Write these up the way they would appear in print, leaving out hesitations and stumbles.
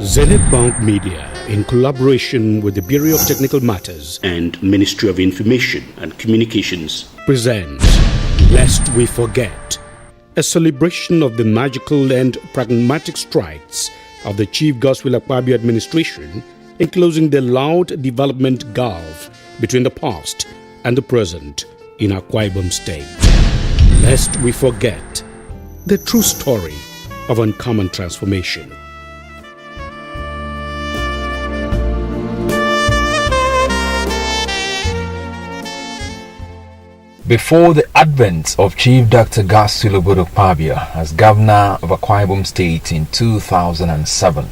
Zenith Bank Media, in collaboration with the Bureau of Technical Matters and Ministry of Information and Communications, presents Lest We Forget, a celebration of the magical and pragmatic strides of the Chief Godswill Akpabio administration in closing the loud development gulf between the past and the present in Akwa Ibom State. Lest we forget the true story of uncommon transformation. Before the advent of Chief Dr. Godswill Akpabio as Governor of Akwa Ibom State in 2007,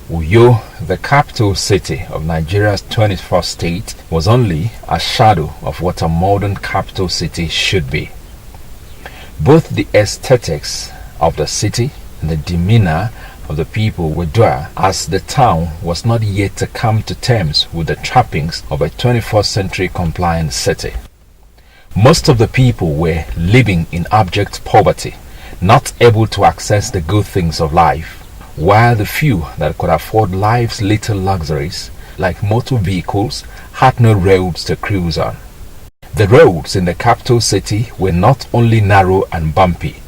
Uyo, the capital city of Nigeria's 21st state, was only a shadow of what a modern capital city should be. Both the aesthetics of the city and the demeanor of the people were there, as the town was not yet to come to terms with the trappings of a 21st century compliant city. Most of the people were living in abject poverty, not able to access the good things of life, while the few that could afford life's little luxuries, like motor vehicles, had no roads to cruise on. The roads in the capital city were not only narrow and bumpy,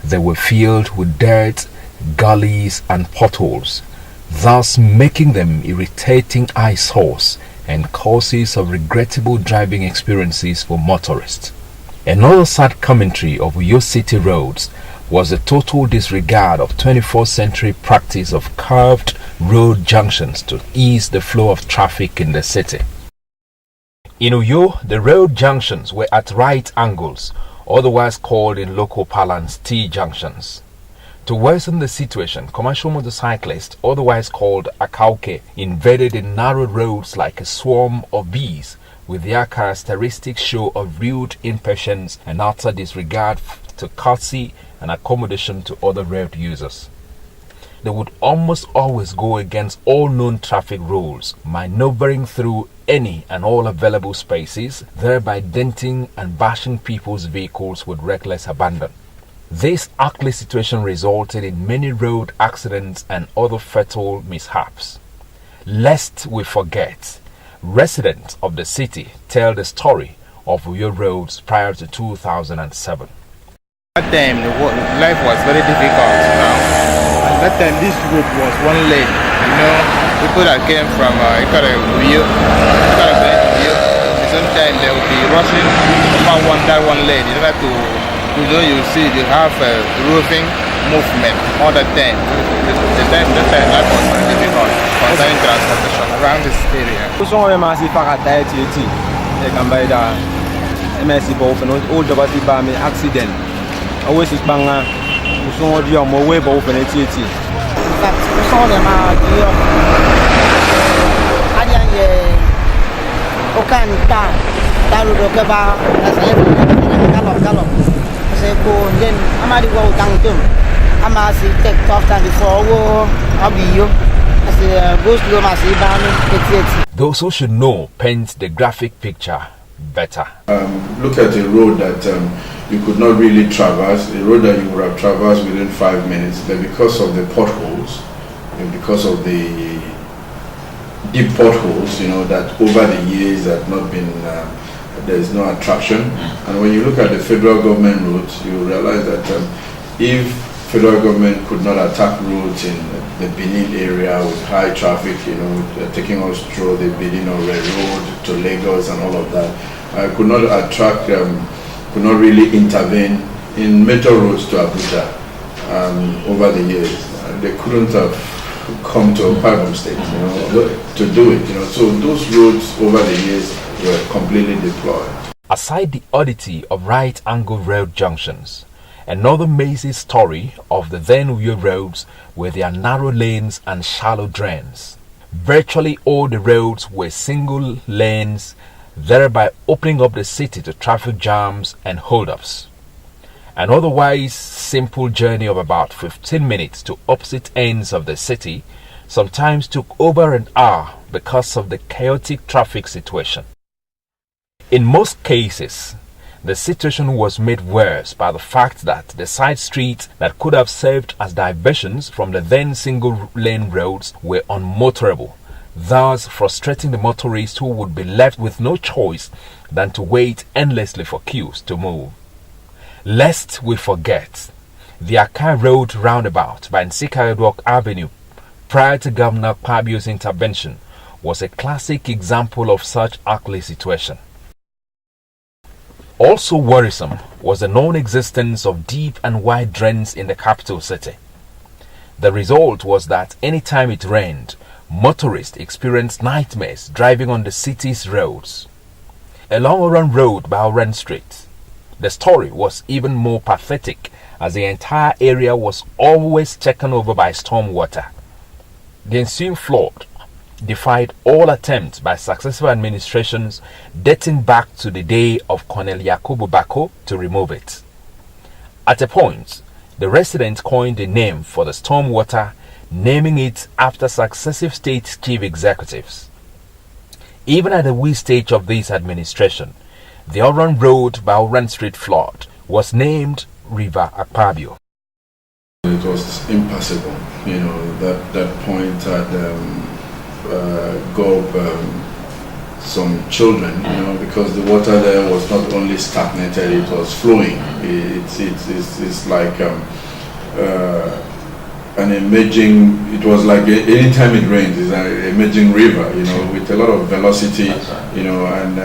they were filled with dirt, gullies and potholes, thus making them irritating eyesores and causes of regrettable driving experiences for motorists. Another sad commentary of Uyo City roads was the total disregard of 21st century practice of curved road junctions to ease the flow of traffic in the city. In Uyo, the road junctions were at right angles, otherwise called in local parlance T-junctions. To worsen the situation, commercial motorcyclists, otherwise called akauke, invaded the narrow roads like a swarm of bees, with their characteristic show of rude impatience and utter disregard to courtesy and accommodation to other road users. They would almost always go against all known traffic rules, maneuvering through any and all available spaces, thereby denting and bashing people's vehicles with reckless abandon. This ugly situation resulted in many road accidents and other fatal mishaps. Lest we forget, residents of the city tell the story of Uyo roads prior to 2007. That time life was very difficult and that time this road was one lane. People that came from Uyo, sometimes they would be rushing from that one lane in order to, you see they have roofing movement all the time. The time that was very difficult concerning transportation around this area. Accident. Always is banga. Usong audio mo way ba open eti. But usong dem audio. Adian ye. Okan ta. Daru do ke ba. Asale galop. Say go then amadi go tangtum. Amasi take off time before go abiyo. As go slow masi ba no eti. Those who should know paint the graphic picture better. Look at a road that you could not really traverse, a road that you would have traversed within 5 minutes, but because of the potholes, and because of the deep potholes, that over the years have not been, there is no attraction. And when you look at the federal government roads, you realize that if federal government could not attack roads in the Benin area with high traffic, taking us through the Benin or Red Road to Lagos and all of that, could not attract, could not really intervene in major roads to Abuja over the years. They couldn't have come to Akwa Ibom State, to do it. So those roads over the years were completely deployed. Aside the oddity of right-angle road junctions, another mazy story of the then Uyo roads were their narrow lanes and shallow drains. Virtually all the roads were single lanes, thereby opening up the city to traffic jams and holdups. An otherwise simple journey of about 15 minutes to opposite ends of the city sometimes took over an hour because of the chaotic traffic situation. In most cases, The situation was made worse by the fact that the side streets that could have served as diversions from the then single-lane roads were unmotorable, thus frustrating the motorists who would be left with no choice than to wait endlessly for queues to move. Lest we forget, the Accra Road roundabout by Nsika Edward Avenue, prior to Governor Pabio's intervention, was a classic example of such ugly situation. Also worrisome was the non-existence of deep and wide drains in the capital city. The result was that any time it rained, motorists experienced nightmares driving on the city's roads. Along Oran Road by Oran Street, the story was even more pathetic as the entire area was always taken over by storm water. The ensuing flood defied all attempts by successive administrations dating back to the day of Colonel Yakubu Bako to remove it. At a point, the residents coined a name for the storm water, naming it after successive state chief executives. Even at the wee stage of this administration, the Oran Road by Oran Street flood was named River Akpabio. It was impassable, that point had go up some children, because the water there was not only stagnated, it was flowing. It's like an emerging, it was like anytime it rains, it's an emerging river, with a lot of velocity, and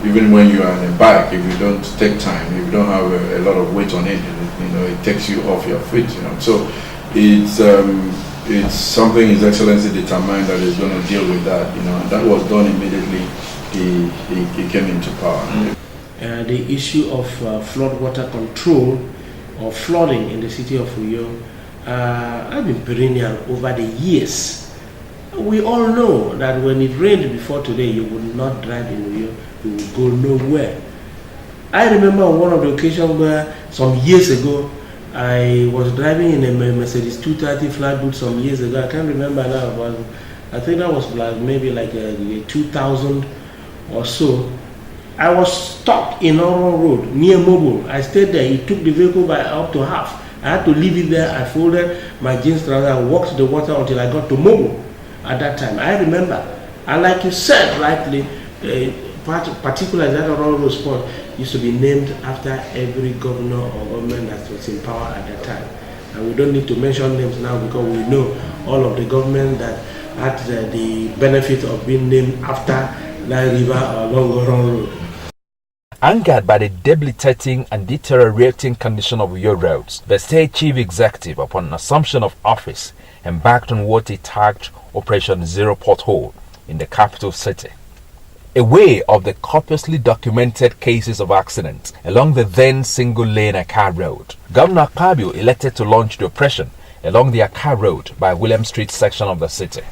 even when you are on a bike, if you don't take time, if you don't have a lot of weight on it, it takes you off your feet, So it's something His Excellency determined that he's going to deal with that, and that was done immediately he came into power. The issue of flood water control or flooding in the city of Uyo has been perennial over the years. We all know that when it rained before today, you would not drive in Uyo, you would go nowhere. I remember on one of the occasions where some years ago, I was driving in a Mercedes 230 flatboot some years ago. I can't remember now, but I think that was maybe like 2000 or so. I was stuck in Oron Road near Mobile. I stayed there. He took the vehicle by up to half. I had to leave it there. I folded my jeans trouser and walked the water until I got to Mobile at that time. I remember. And like you said rightly, particularly that Oron Road spot used to be named after every governor or government that was in power at that time. And we don't need to mention names now because we know all of the government that had the benefit of being named after that river along Oron Road. Angered by the debilitating and deteriorating condition of Uyo roads, the state chief executive, upon assumption of office, embarked on what he tagged Operation Zero Pothole in the capital city. Aware of the copiously documented cases of accidents along the then single-lane Accra Road, Governor Akpabio elected to launch the operation along the Accra Road by William Street section of the city.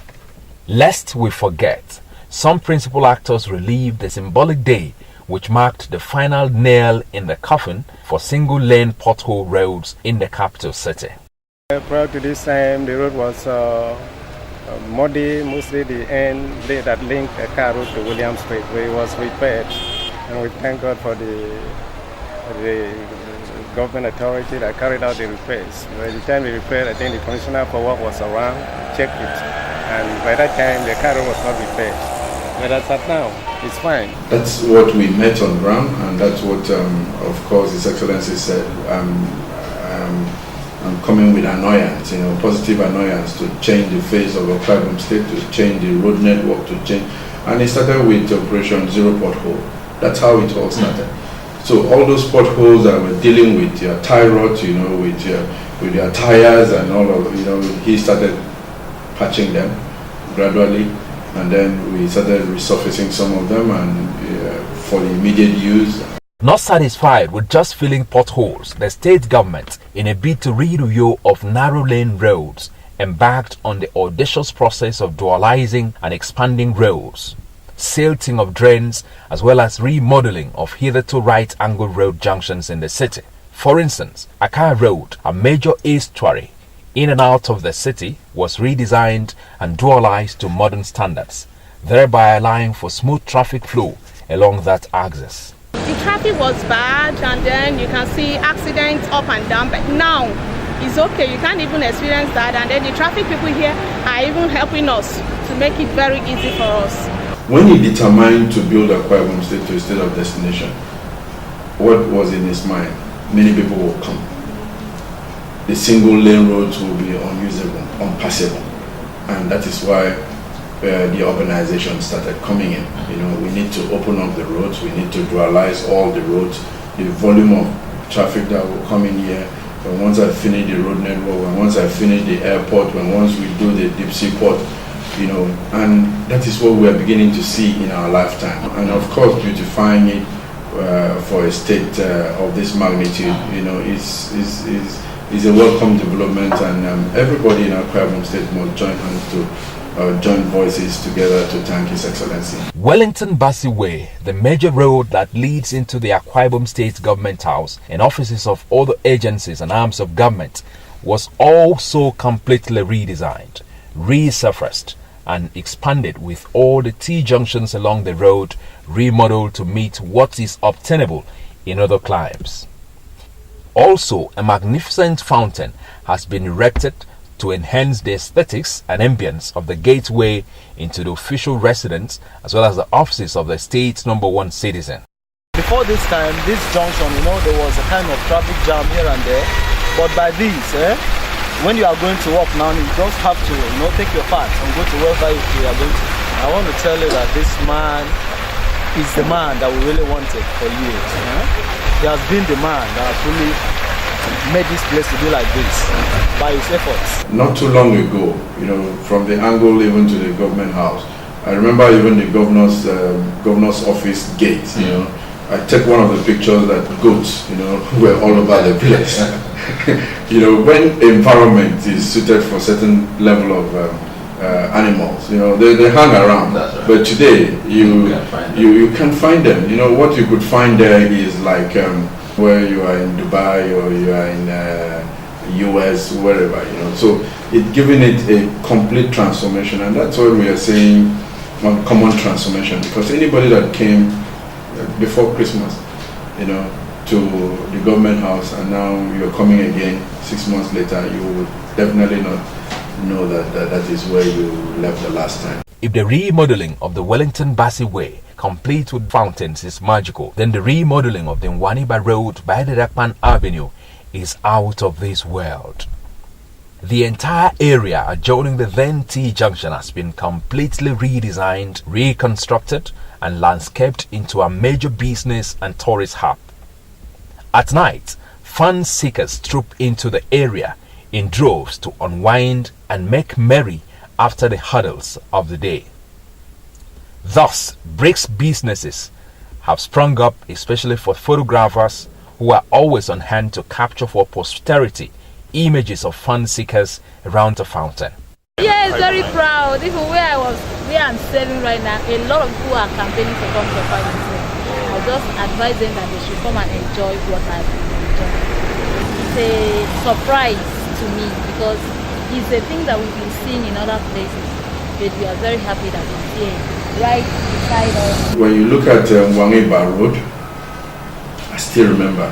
Lest we forget, some principal actors relieved the symbolic day which marked the final nail in the coffin for single-lane pothole roads in the capital city. Prior to this time, the road was muddy, mostly the end that linked the car road to William Street, where it was repaired. And we thank God for the government authority that carried out the repairs. By the time they repaired, I think the commissioner for work was around, checked it, and by that time the car road was not repaired. But as at now, it's fine. That's what we met on ground, and that's what, of course, His Excellency said. I'm coming with annoyance, positive annoyance to change the face of a Tribal State, to change the road network, to change. And it started with Operation Zero Pothole. That's how it all started. So all those potholes that we're dealing with, your tie rods, with your tires and all of, he started patching them gradually, and then we started resurfacing some of them and for the immediate use. Not satisfied with just filling potholes, the state government, in a bid to rid Uyo of narrow lane roads, embarked on the audacious process of dualizing and expanding roads, silting of drains, as well as remodeling of hitherto right-angled road junctions in the city. For instance, Accra Road, a major estuary in and out of the city, was redesigned and dualized to modern standards, thereby allowing for smooth traffic flow along that axis. The traffic was bad, and then you can see accidents up and down, but now it's okay. You can't even experience that, and then the traffic people here are even helping us to make it very easy for us. When he determined to build Akwa Ibom State to a state of destination, what was in his mind? Many people will come. The single lane roads will be unusable, unpassable, and that is why the urbanization started coming in. You know, we need to open up the roads, we need to dualize all the roads, the volume of traffic that will come in here. When once I finish the road network, when once I finish the airport, when once we do the deep sea port, you know, and that is what we are beginning to see in our lifetime. And of course, beautifying it for a state of this magnitude, you know, is a welcome development, and everybody in Akwa Ibom State must join hands to join voices together to thank His Excellency. Wellington-Bassey Way, the major road that leads into the Akwa Ibom State Government House and offices of other agencies and arms of government, was also completely redesigned, resurfaced, and expanded, with all the T-junctions along the road remodeled to meet what is obtainable in other climes. Also, a magnificent fountain has been erected to enhance the aesthetics and ambience of the gateway into the official residence as well as the offices of the state's #1 citizen. Before this time, this junction, you know, there was a kind of traffic jam here and there. But by this, when you are going to work now, you just have to, you know, take your part and go to wherever you are going to. I want to tell you that this man is the man that we really wanted for years. He has been the man that has really made this place to be like this by his efforts. Not too long ago, you know, from the angle even to the government house, I remember even the governor's office gate, you know, I took one of the pictures that goats, you know, were all over the place. You know, when environment is suited for certain level of animals, you know, they hang around. Right. But today, you can't find them. You know, what you could find there is like where you are in Dubai or you are in US, wherever, you know. So it's giving it a complete transformation, and that's what we are saying, common transformation, because anybody that came before Christmas, you know, to the government house, and now you're coming again 6 months later, you would definitely not know that is where you left the last time. If the remodeling of the Wellington-Bassey Way, complete with fountains, is magical, then the remodeling of the Nwaniba Road by the Dakpan Avenue is out of this world. The entire area adjoining the then T junction has been completely redesigned, reconstructed, and landscaped into a major business and tourist hub. At night, fun seekers troop into the area in droves to unwind and make merry after the hurdles of the day. Thus, bricks businesses have sprung up, especially for photographers who are always on hand to capture for posterity images of fun seekers around the fountain. Yes, very proud. Even where I'm serving right now, a lot of people are campaigning to come to find me. I'll just advise them that they should come and enjoy what I've enjoyed. It's a surprise to me because it's a thing that we've been seeing in other places, but we are very happy that it's here, right beside us. When you look at Nwaniba Road, I still remember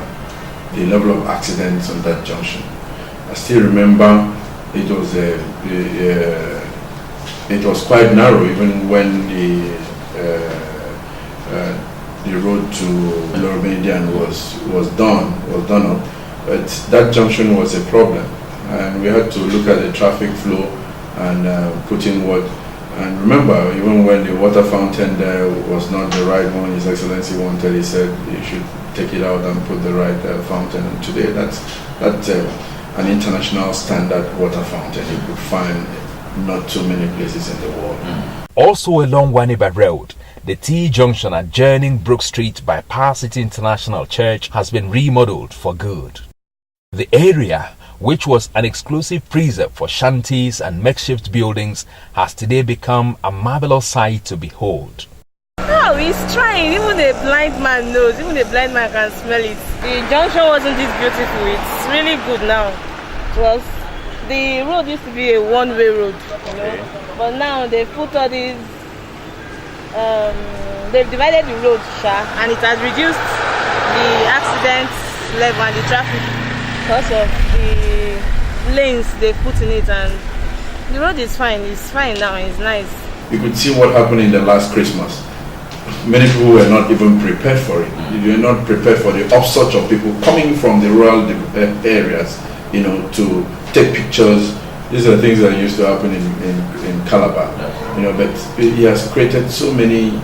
the level of accidents on that junction. I still remember it was quite narrow even when the road to Loromedian was done up. But that junction was a problem, and we had to look at the traffic flow and put in what. And remember, even when the water fountain there was not the right one, His Excellency wanted, he said you should take it out and put the right fountain. And today that's an international standard water fountain you could find not too many places in the world. Also along Nwaniba Road, the T-junction adjoining Brook Street by Power City International Church has been remodeled for good. The area, which was an exclusive preserve for shanties and makeshift buildings, has today become a marvelous sight to behold. Oh, he's trying. Even a blind man knows. Even a blind man can smell it. The junction wasn't this beautiful. It's really good now. The road used to be a one-way road, you know. But now they put all these they've divided the road, and it has reduced the accident level and the traffic because of the lanes they put in it, and the road is fine. It's fine now. It's nice. You could see what happened in the last Christmas. Many people were not even prepared for it. You were not prepared for the upsurge of people coming from the rural areas, to take pictures. These are things that used to happen in Calabar, but he has created so many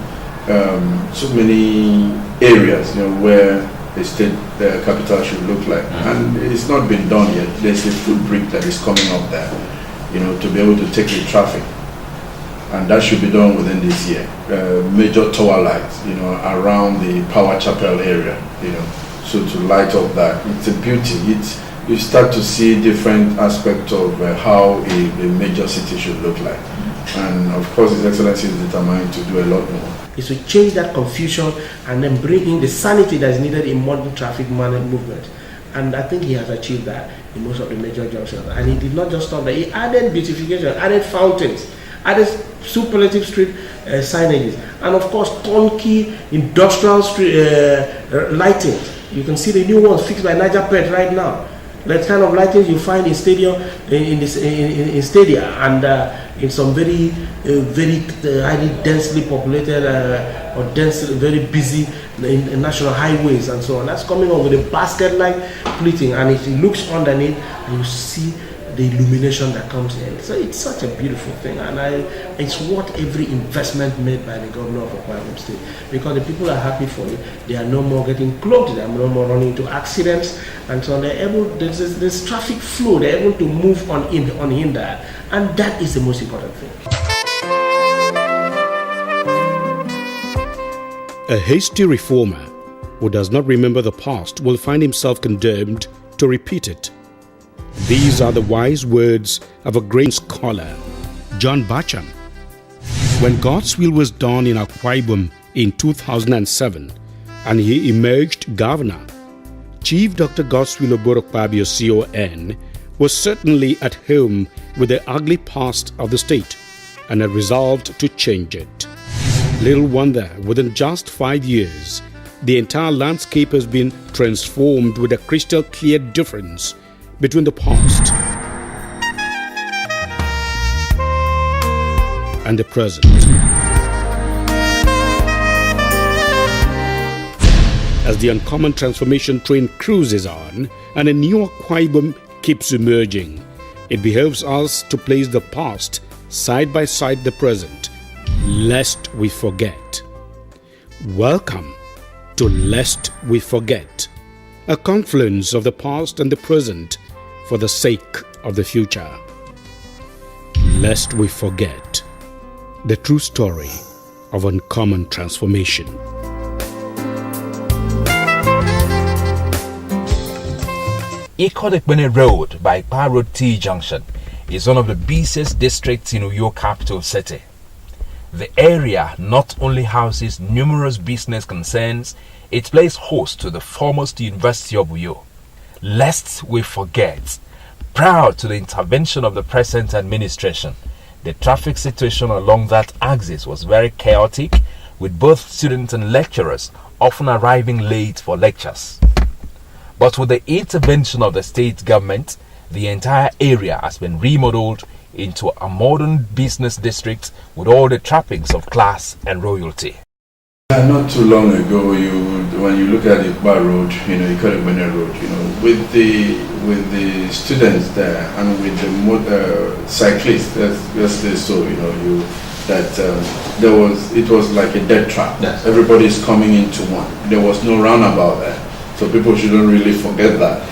areas, where the state capital should look like. And it's not been done yet. There's a footbridge that is coming up there, to be able to take the traffic. And that should be done within this year. Major tower lights, around the Power Chapel area, so to light up that. It's a beauty. You start to see different aspects of how a major city should look like. And of course, His Excellency is determined to do a lot more. Is to change that confusion and then bring in the sanity that is needed in modern traffic movement. And I think he has achieved that in most of the major junctions. And he did not just stop there. He added beautification, added fountains, added superlative street signages, and of course turnkey industrial street lighting. You can see the new ones fixed by Niger Pet right now. That kind of lighting you find in stadium, in stadia, and in some very highly densely populated or densely very busy in national highways and so on. That's coming on with a basket-like pleating, and if you looks underneath, you see the illumination that comes in. So it's such a beautiful thing, and it's worth every investment made by the governor of Akwa Ibom State, because the people are happy for it. They are no more getting clogged, they are no more running into accidents, and so on. They're able, there's traffic flow, they're able to move unhindered, and that is the most important thing. A hasty reformer who does not remember the past will find himself condemned to repeat it. These are the wise words of a great scholar, John Bacham. When God's will was done in Akwa Ibom in 2007 and he emerged governor, Chief Dr. Godswill Oborokpabio CON was certainly at home with the ugly past of the state and had resolved to change it. Little wonder, within just 5 years, the entire landscape has been transformed with a crystal clear difference between the past and the present. As the uncommon transformation train cruises on and a new Akwa Ibom keeps emerging, it behoves us to place the past side by side the present, lest we forget. Welcome to Lest We Forget, a confluence of the past and the present for the sake of the future. Lest we forget the true story of uncommon transformation. Ikodekbene Road by Ikpa Road T Junction is one of the busiest districts in Uyo capital city. The area not only houses numerous business concerns, it plays host to the foremost University of Uyo. Lest we forget, prior to the intervention of the present administration, the traffic situation along that axis was very chaotic, with both students and lecturers often arriving late for lectures. But with the intervention of the state government, the entire area has been remodeled into a modern business district with all the trappings of class and royalty. Not too long ago, when you look at the Ikpa Road, Ikodekbene Road, with the students there and with the cyclists, let's say so, it was like a dead trap. Yes. Everybody is coming into one. There was no roundabout there, so people shouldn't really forget that.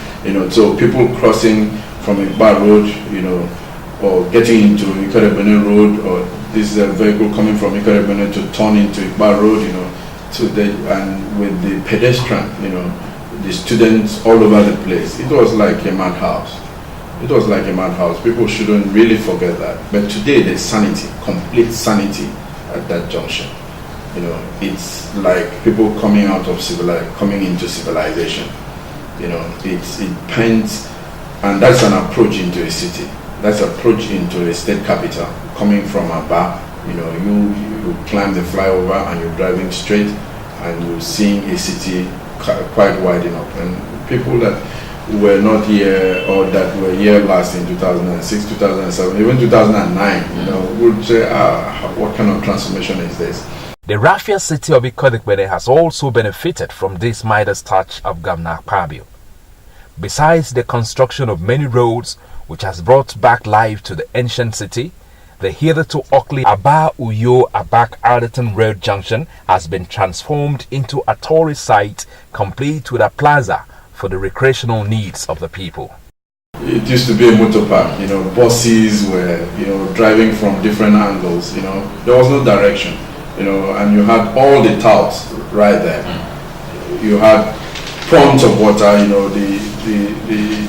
So people crossing from Ikpa Road, or getting into Ikodekbene Road, or this is a vehicle coming from Ikodekbene to turn into Ikpa Road, and with the pedestrian, the students all over the place. It was like a madhouse. People shouldn't really forget that. But today there's sanity, complete sanity at that junction. It's like people coming into civilization. It paints, and that's an approach into a city. That's approach into a state capital coming from Aba. you climb the flyover and you're driving straight and you're seeing a city quite widen up. And people that were not here or that were here last in 2006, 2007, even 2009, would say, what kind of transformation is this? The raffia city of Ikodegbede has also benefited from this Midas touch of Governor Akpabio. Besides the construction of many roads, which has brought back life to the ancient city, the hitherto ugly Aba-Uyo-Abak Alderton Road junction has been transformed into a tourist site complete with a plaza for the recreational needs of the people. It used to be a motor park, buses were, driving from different angles, there was no direction, and you had all the touts right there. You had ponds of water, the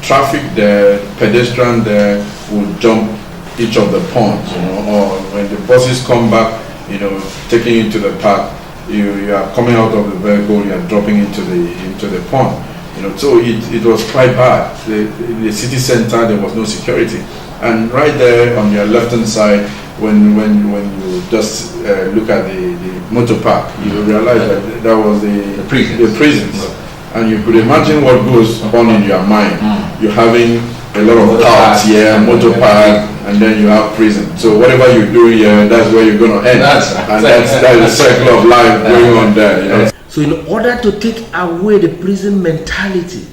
traffic there, pedestrian there would jump each of the ponds, or when the buses come back, taking you to the park, you are coming out of the vehicle, you are dropping into the pond. So it was quite bad. The city center, there was no security, and right there on your left-hand side, when you just look at the motor park, you realize that was the prisons, and you could imagine what goes on in your mind. You're having a lot of touts here, motor park, and then you have prison. So whatever you do here, that's where you're going to end, and that's the circle of life going on there. So in order to take away the prison mentality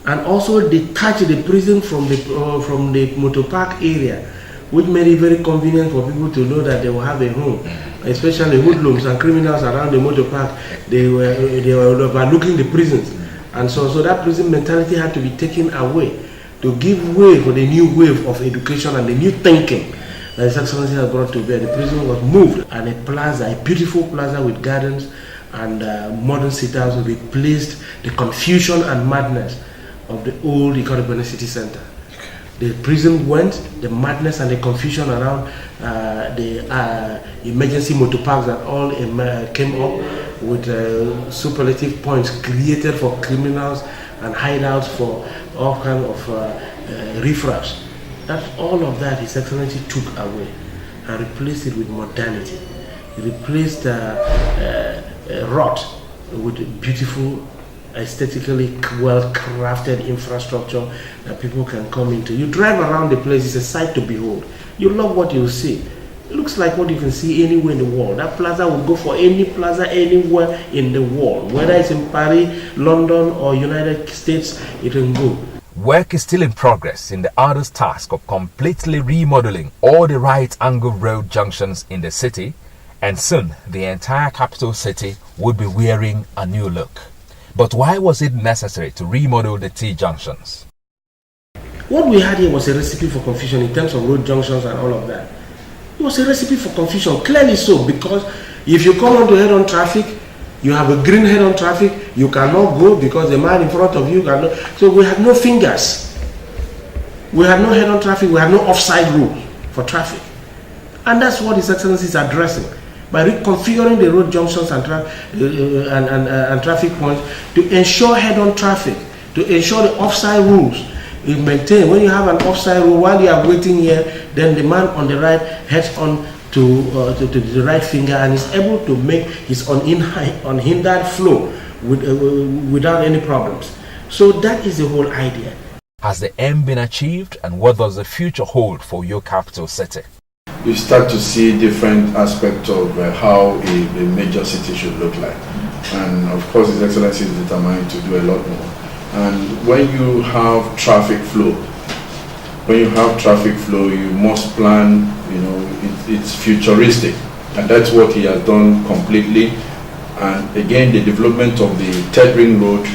and also detach the prison from the motor park area, which made it very convenient for people to know that they will have a home, especially hoodlums and criminals around the motor park, they were overlooking the prisons. And so that prison mentality had to be taken away to give way for the new wave of education and the new thinking that His Excellency has brought to bear. The prison was moved, and a beautiful plaza with gardens and modern sit-outs replaced the confusion and madness of the old Ikodegbede city center. The prison went, the madness and the confusion around the emergency motor parks that all came up with superlative points created for criminals and hideouts for all kinds of riffraffs. All of that His Excellency took away and replaced it with modernity. He replaced rot with beautiful, aesthetically well-crafted infrastructure that people can come into. You drive around the place, it's a sight to behold. You love what you see. It looks like what you can see anywhere in the world. That plaza will go for any plaza anywhere in the world. Whether it's in Paris, London, or United States, it can go. Work is still in progress in the arduous task of completely remodeling all the right-angle road junctions in the city, and soon the entire capital city would be wearing a new look. But why was it necessary to remodel the T-junctions? What we had here was a recipe for confusion in terms of road junctions and all of that. It was a recipe for confusion, clearly so, because if you come on to head-on traffic, you have a green head-on traffic, you cannot go because the man in front of you cannot. So we have no fingers. We have no head-on traffic, we have no offside rules for traffic. And that's what His Excellency is addressing by reconfiguring the road junctions and traffic points to ensure head-on traffic, to ensure the offside rules is maintained. When you have an offside rule, while you are waiting here, then the man on the right heads on to the right finger and is able to make his unhindered flow without any problems. So that is the whole idea. Has the aim been achieved, and what does the future hold for your capital city? You start to see different aspects of how a major city should look like. And of course, His Excellency is determined to do a lot more. And when you have traffic flow, you must plan, it's futuristic. And that's what he has done completely. And again, the development of the third ring road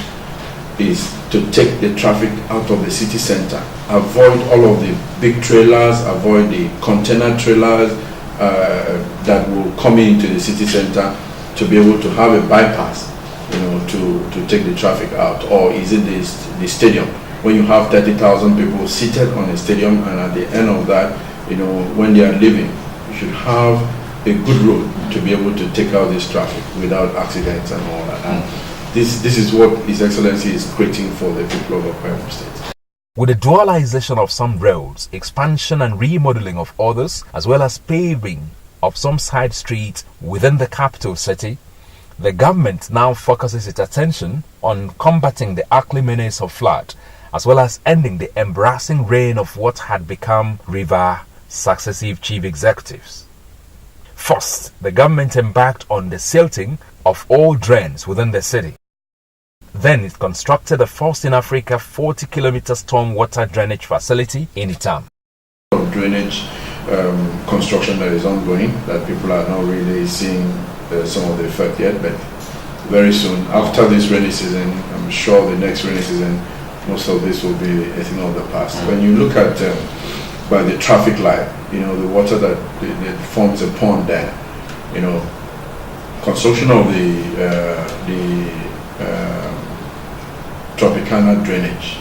is to take the traffic out of the city center, avoid all of the big trailers, avoid the container trailers that will come into the city center, to be able to have a bypass, to take the traffic out. Or is it the stadium, when you have 30,000 people seated on a stadium, and at the end of that, when they are leaving, you should have a good road to be able to take out this traffic without accidents and all that. And this is what His Excellency is creating for the people of Akwa State. With the dualization of some roads, expansion and remodeling of others, as well as paving of some side streets within the capital city, the government now focuses its attention on combating the ugly menace of flood, as well as ending the embarrassing reign of what had become river successive chief executives. First, the government embarked on the silting of all drains within the city. Then it constructed the first in Africa 40-kilometer storm water drainage facility in Itam. Drainage construction that is ongoing, that people are not really seeing some of the effect yet, but very soon, after this rainy season, I'm sure the next rainy season, most of this will be a thing of the past. When you look at by the traffic light, the water that forms a pond there, construction of the Tropicana drainage,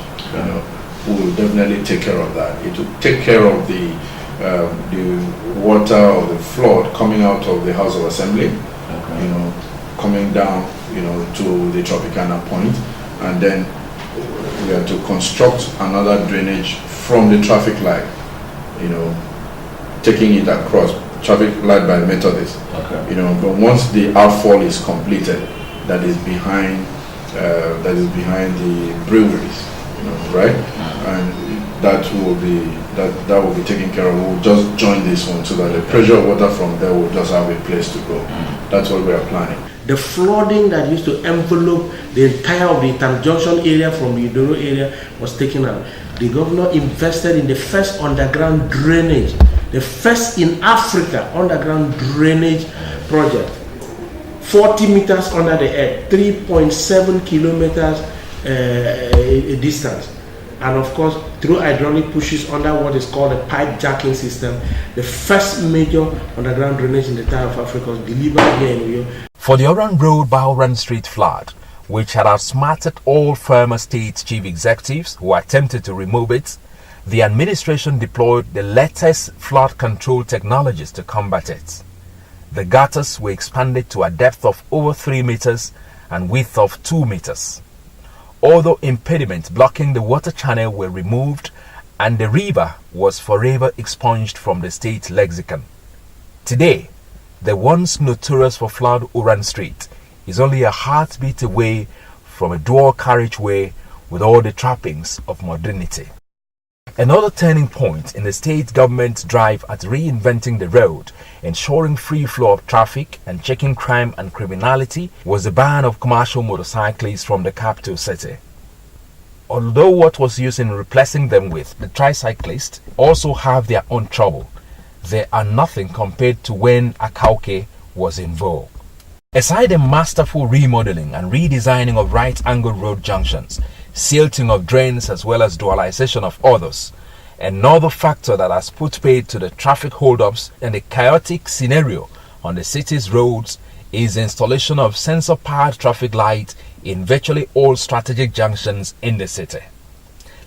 will definitely take care of that. It will take care of the water or the flood coming out of the House of Assembly, coming down, to the Tropicana point, and then we have to construct another drainage from the traffic light, taking it across traffic light by Methodist. But once the outfall is completed, that is behind the breweries, right? And that will be taken care of. We'll just join this one so that the pressure of water from there will just have a place to go. That's what we are planning. The flooding that used to envelope the entire of the Itam Junction area from the Idoro area was taken out. The governor invested in the first underground drainage, the first in Africa underground drainage project. 40 meters under the earth, 3.7 kilometers distance. And of course, through hydraulic pushes under what is called a pipe jacking system, the first major underground drainage in the entire of Africa was delivered here in Uyo. For the Oran Road Bowran Street flood, which had outsmarted all former state chief executives who attempted to remove it, the administration deployed the latest flood control technologies to combat it. The gutters were expanded to a depth of over 3 meters and width of 2 meters. Although impediments blocking the water channel were removed and the river was forever expunged from the state lexicon. Today, the once notorious for flood Oran Street is only a heartbeat away from a dual carriageway with all the trappings of modernity. Another turning point in the state government's drive at reinventing the road, ensuring free flow of traffic and checking crime and criminality was the ban of commercial motorcyclists from the capital city. Although what was used in replacing them with the tricyclists also have their own trouble, they are nothing compared to when Akauke was in vogue. Aside the masterful remodeling and redesigning of right-angle road junctions, silting of drains as well as dualization of others, another factor that has put paid to the traffic holdups and the chaotic scenario on the city's roads is the installation of sensor-powered traffic lights in virtually all strategic junctions in the city.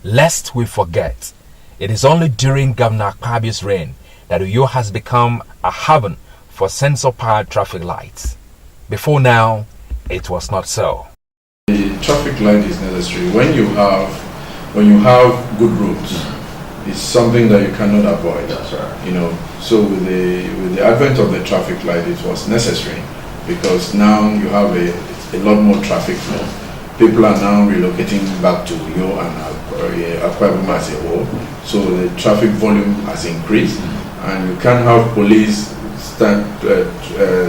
Lest we forget, it is only during Governor Akpabio's reign that Uyo has become a haven for sensor-powered traffic lights. Before now, it was not so. The traffic light is necessary when you have good roads. It's something that you cannot avoid. That's right. So with the advent of the traffic light, it was necessary because now you have a lot more traffic flow. People are now relocating back to Uyo and Akwa Ibom as a whole. So the traffic volume has increased, and you can't have police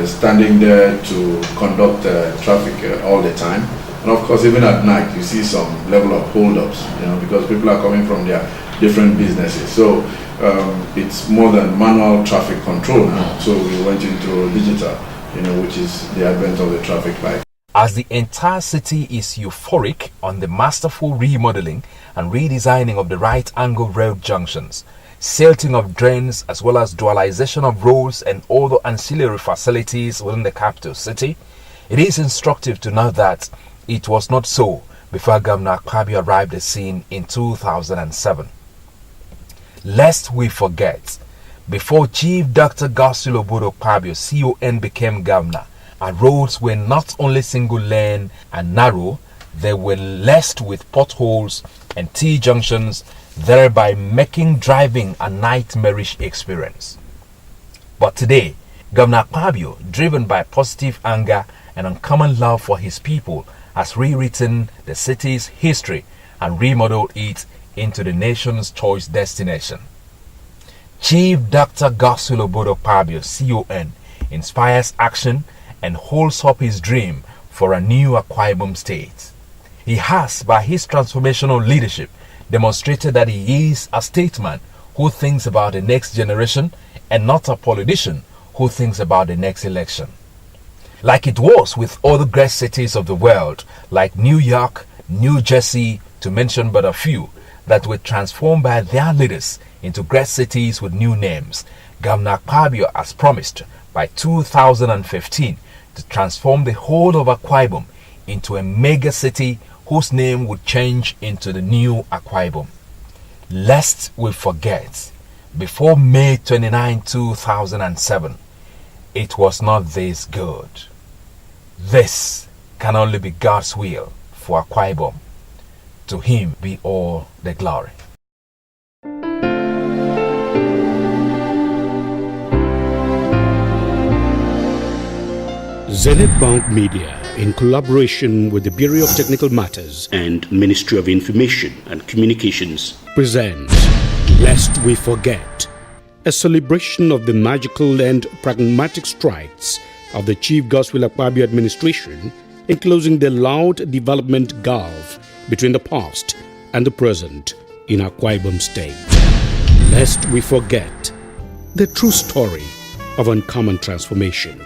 standing there to conduct traffic all the time. And of course, even at night, you see some level of hold-ups, because people are coming from their different businesses. So it's more than manual traffic control now. So we went into digital, which is the advent of the traffic light. As the entire city is euphoric on the masterful remodeling and redesigning of the right-angle road junctions, silting of drains as well as dualization of roads and other ancillary facilities within the capital city, it is instructive to note that it was not so before Governor Akpabio arrived at the scene in 2007. Lest we forget, before Chief Dr. Godswill Akpabio CON became governor, our roads were not only single lane and narrow, they were laced with potholes and T-junctions, thereby making driving a nightmarish experience. But today, Governor Akpabio, driven by positive anger and uncommon love for his people, has rewritten the city's history and remodeled it into the nation's choice destination. Chief Dr. Godswill Obodo Akpabio, CON, inspires action and holds up his dream for a new Akwa Ibom state. He has, by his transformational leadership, demonstrated that he is a statesman who thinks about the next generation and not a politician who thinks about the next election. Like it was with other great cities of the world, like New York, New Jersey, to mention but a few, that were transformed by their leaders into great cities with new names, Governor Akpabio has promised by 2015 to transform the whole of Akwa Ibom into a mega city whose name would change into the new Akwa Ibom. Lest we forget, before May 29, 2007, it was not this good. This can only be God's will for Akwa Ibom. To him be all the glory. Zenith Bank Media, in collaboration with the Bureau of Technical Matters and Ministry of Information and Communications, presents Lest We Forget, a celebration of the magical and pragmatic strides of the Chief Godswill Akpabio administration in closing the loud development gulf between the past and the present in Akwa Ibom State. Lest we forget the true story of uncommon transformation.